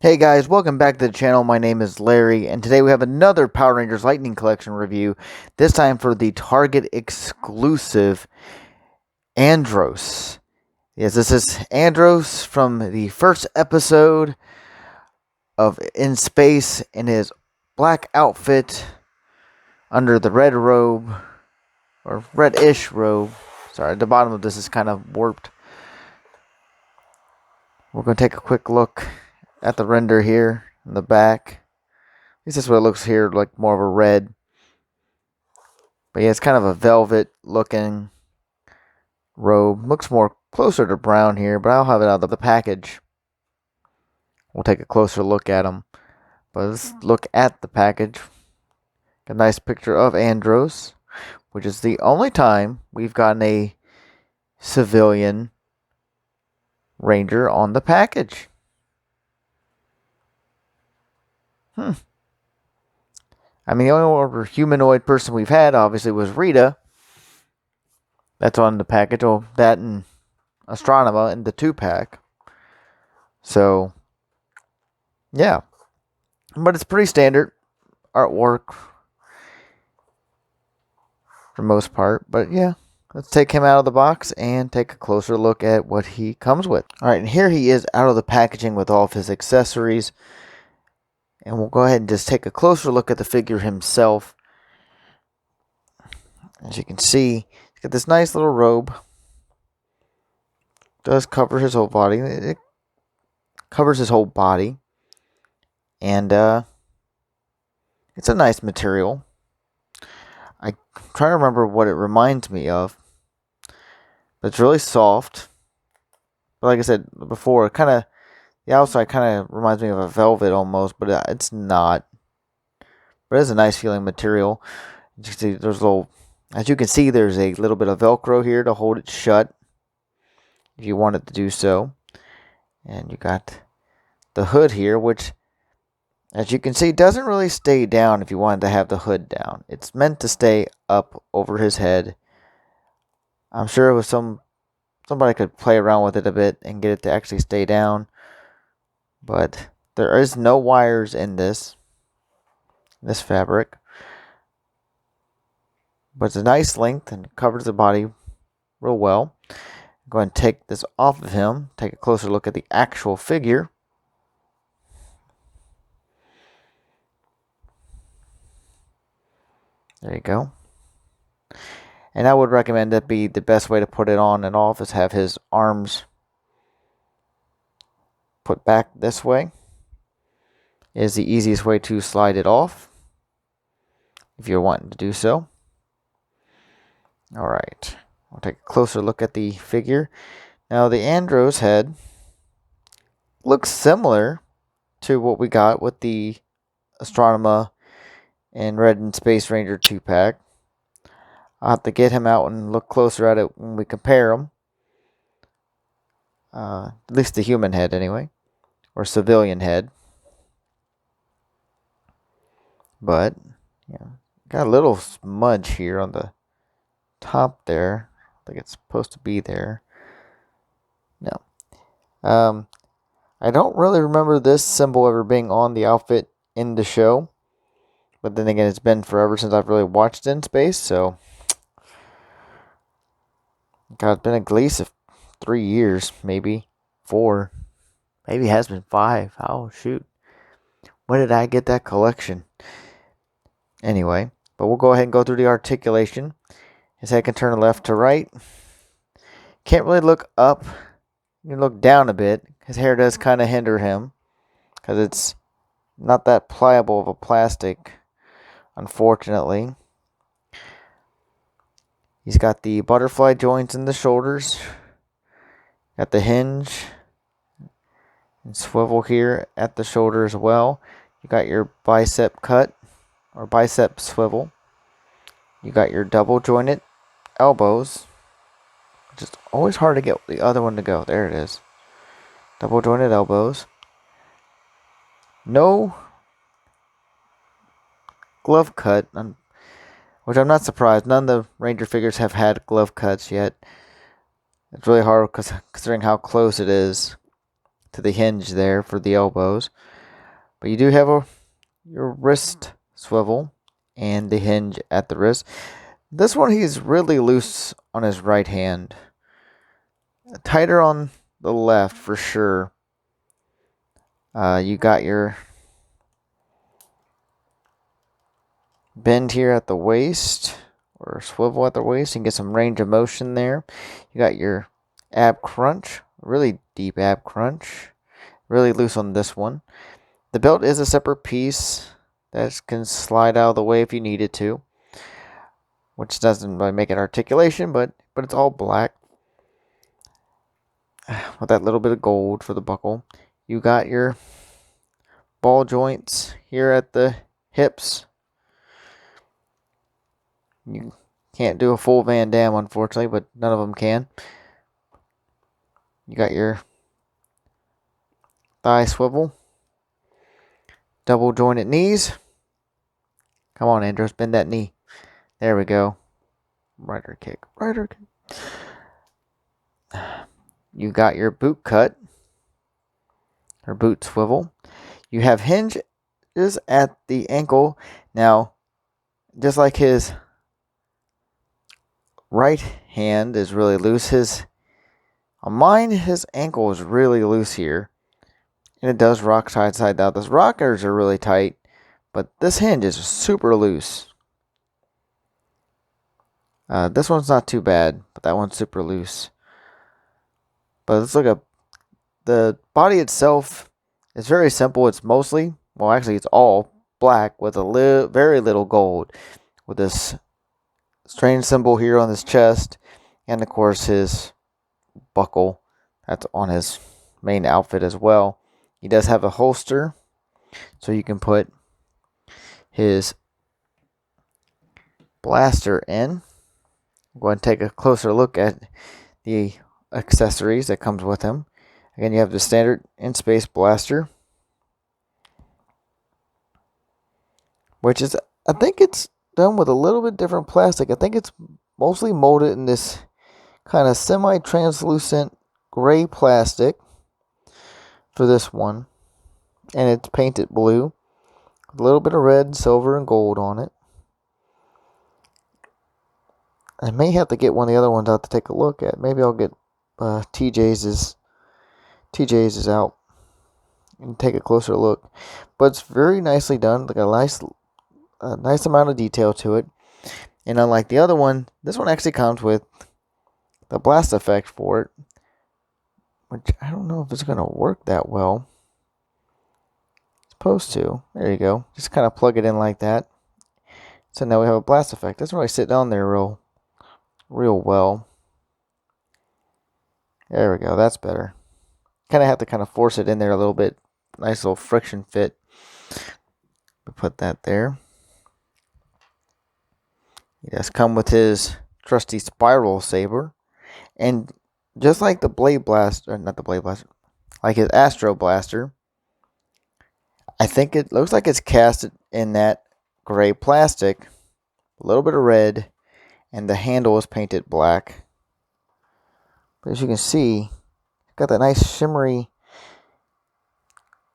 Hey guys, welcome back to the channel. My name is Larry, and today we have another Power Rangers Lightning Collection review, this time for the Target exclusive Andros. Yes, this is Andros from the first episode of In Space in his black outfit under the red robe, or reddish robe. Sorry, the bottom of this is kind of warped. We're going to take a quick look at the render here in the back. At least that's what it looks here, like more of a red. But yeah, it's kind of a velvet looking robe. Looks more closer to brown here, but I'll have it out of the package. We'll take a closer look at them. But let's look at the package. A nice picture of Andros, which is the only time we've gotten a civilian Ranger on the package. I mean, the only other humanoid person we've had, obviously, was Rita. That's on the package. Oh, that and Astronema in the 2-pack. So, yeah. But it's pretty standard artwork for the most part. But, yeah. Let's take him out of the box and take a closer look at what he comes with. Alright, and here he is out of the packaging with all of his accessories. And we'll go ahead and just take a closer look at the figure himself. As you can see, he's got this nice little robe. Does cover his whole body. It covers his whole body. And it's a nice material. I'm trying to remember what it reminds me of. But it's really soft. But like I said before, the outside kind of reminds me of a velvet almost, but it's not. But it's a nice feeling material. You see, as you can see, there's a little bit of Velcro here to hold it shut if you wanted to do so. And you got the hood here, which, as you can see, doesn't really stay down if you wanted to have the hood down. It's meant to stay up over his head. I'm sure it was somebody could play around with it a bit and get it to actually stay down. But there is no wires in this fabric. But it's a nice length and covers the body real well. Go ahead and take this off of him. Take a closer look at the actual figure. There you go. And I would recommend that be the best way to put it on and off is have his arms put back this way. Is the easiest way to slide it off if you're wanting to do so. Alright, we'll take a closer look at the figure. Now the Andros head looks similar to what we got with the Astronema and Red and Space Ranger 2-pack. I'll have to get him out and look closer at it when we compare them. At least the human head anyway. Or civilian head. But, yeah, got a little smudge here on the top there. I think it's supposed to be there. No. I don't really remember this symbol ever being on the outfit in the show. But then again, it's been forever since I've really watched In Space, so God, it's been at least 3 years, maybe 4. Maybe it has been 5. Oh, shoot. When did I get that collection? Anyway, but we'll go ahead and go through the articulation. His head can turn left to right. Can't really look up. You can look down a bit. His hair does kind of hinder him because it's not that pliable of a plastic, unfortunately. He's got the butterfly joints in the shoulders. Got the hinge and swivel here at the shoulder as well. You got your bicep cut or bicep swivel. You got your double jointed elbows. Just always hard to get the other one to go. There it is. Double jointed elbows. No glove cut, which I'm not surprised. None of the Ranger figures have had glove cuts yet. It's really hard considering how close it is to the hinge there for the elbows. But you do have your wrist swivel and the hinge at the wrist. This one, he's really loose on his right hand. Tighter on the left for sure. You got your bend here at the waist, or swivel at the waist. You can get some range of motion there. You got your ab crunch, really deep ab crunch. Really loose on this one. The belt is a separate piece that can slide out of the way if you need it to, which doesn't really make it articulation, but it's all black with that little bit of gold for the buckle. You got your ball joints here at the hips. You can't do a full Van Damme, unfortunately, but none of them can. You got your thigh swivel, double jointed knees. Come on, Andros, bend that knee. There we go. Rider kick. You got your boot cut, or boot swivel. You have hinges at the ankle. Now, just like his right hand is really loose, on mine, his ankle is really loose here. And it does rock side to side. Now, those rockers are really tight, but this hinge is super loose. This one's not too bad, but that one's super loose. But let's look at the body itself. It's very simple. It's mostly, well, actually, it's all black with very little gold, with this strange symbol here on his chest, and of course his buckle that's on his main outfit as well. He does have a holster, so you can put his blaster in. Go ahead and take a closer look at the accessories that comes with him. Again, you have the standard in-space blaster, which is, I think it's done with a little bit different plastic. I think it's mostly molded in this kind of semi-translucent gray plastic for this one. And it's painted blue, with a little bit of red, silver, and gold on it. I may have to get one of the other ones out to take a look at. Maybe I'll get TJ's is out and take a closer look. But it's very nicely done. Like a nice amount of detail to it. And unlike the other one, this one actually comes with the blast effect for it, which I don't know if it's going to work that well. It's supposed to. There you go. Just kind of plug it in like that. So now we have a blast effect. Doesn't really sit down there real well. There we go. That's better. Kind of have to kind of force it in there a little bit. Nice little friction fit. We put that there. He does come with his trusty spiral saber. And just like the Blade Blaster, not the Blade Blaster, like his Astro Blaster, I think it looks like it's cast in that gray plastic, a little bit of red, and the handle is painted black. But as you can see, it's got that nice shimmery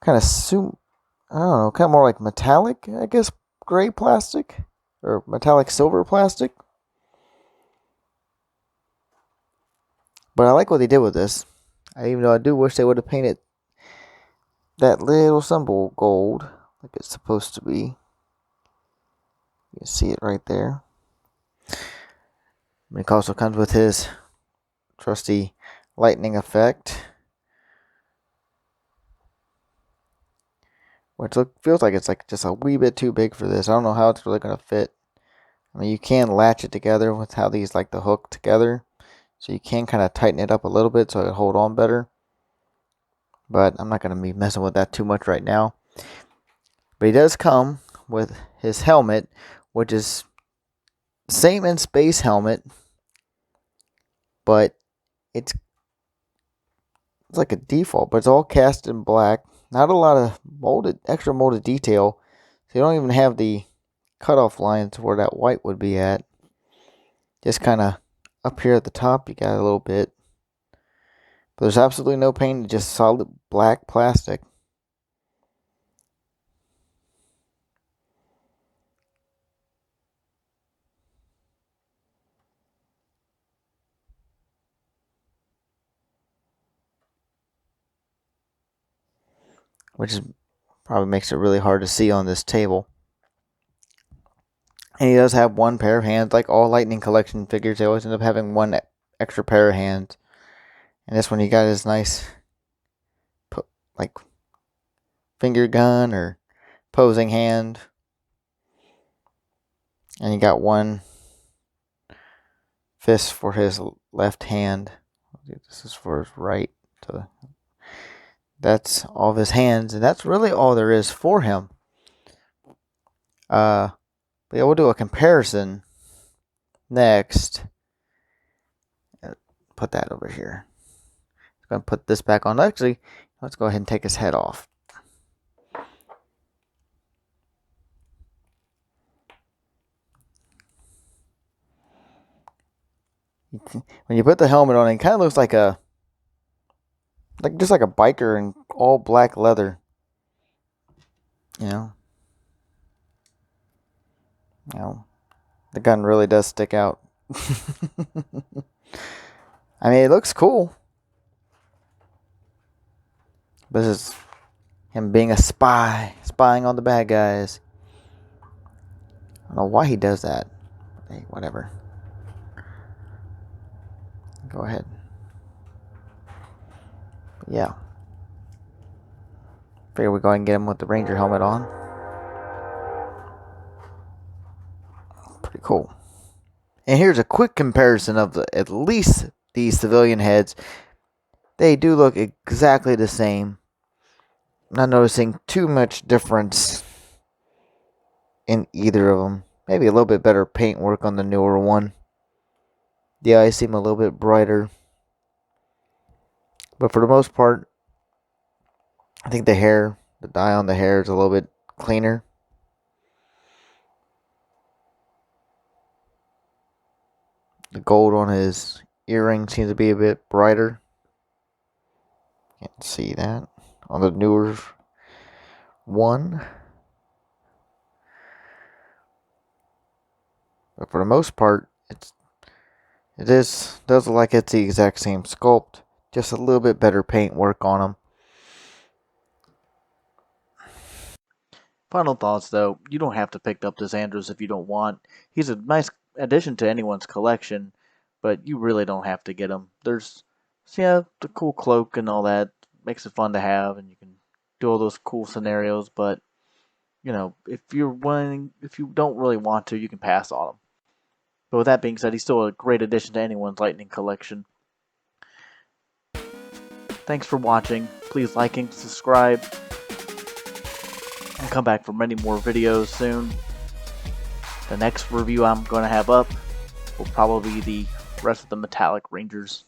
kind of I don't know, kind of more like metallic, I guess, gray plastic, or metallic silver plastic. But I like what they did with this. Even though I do wish they would have painted that little symbol gold, like it's supposed to be. You can see it right there. It also comes with his trusty lightning effect, which feels like it's like just a wee bit too big for this. I don't know how it's really going to fit. I mean, you can latch it together with how these like to hook together, so you can kind of tighten it up a little bit so it'll hold on better. But I'm not going to be messing with that too much right now. But he does come with his helmet, which is same in space helmet, but it's like a default, but it's all cast in black. Not a lot of extra molded detail. So you don't even have the cutoff lines where that white would be at. Just kind of up here at the top, you got a little bit. But there's absolutely no paint, just solid black plastic. which is probably makes it really hard to see on this table. And he does have one pair of hands, like all Lightning Collection figures. They always end up having one extra pair of hands. And this one, he got his nice, like, finger gun or posing hand. And he got one fist for his left hand. This is for his right. So that's all of his hands, and that's really all there is for him. But yeah, we'll do a comparison next. Put that over here. I'm going to put this back on. Actually, let's go ahead and take his head off. When you put the helmet on, it kind of looks like just like a biker in all black leather. You know, the gun really does stick out. I mean, it looks cool. This is him being a spy, spying on the bad guys. I don't know why he does that. Hey, whatever. Go ahead. But yeah. Figure we go ahead and get him with the Ranger helmet on. Pretty cool. And here's a quick comparison of at least these civilian heads. They do look exactly the same. I'm not noticing too much difference in either of them. Maybe a little bit better paint work on the newer one. The eyes seem a little bit brighter. But for the most part, I think the dye on the hair is a little bit cleaner. The gold on his earring seems to be a bit brighter. Can't see that on the newer one. But for the most part, does look like it's the exact same sculpt, just a little bit better paint work on them. Final thoughts, though, you don't have to pick up this Andros if you don't want. He's a nice addition to anyone's collection, but you really don't have to get him. There's, the cool cloak and all that makes it fun to have, and you can do all those cool scenarios. But if you don't really want to, you can pass on him. But with that being said, he's still a great addition to anyone's Lightning collection. Thanks for watching. Please like and subscribe. And come back for many more videos soon. The next review I'm going to have up will probably be the rest of the Metallic Rangers.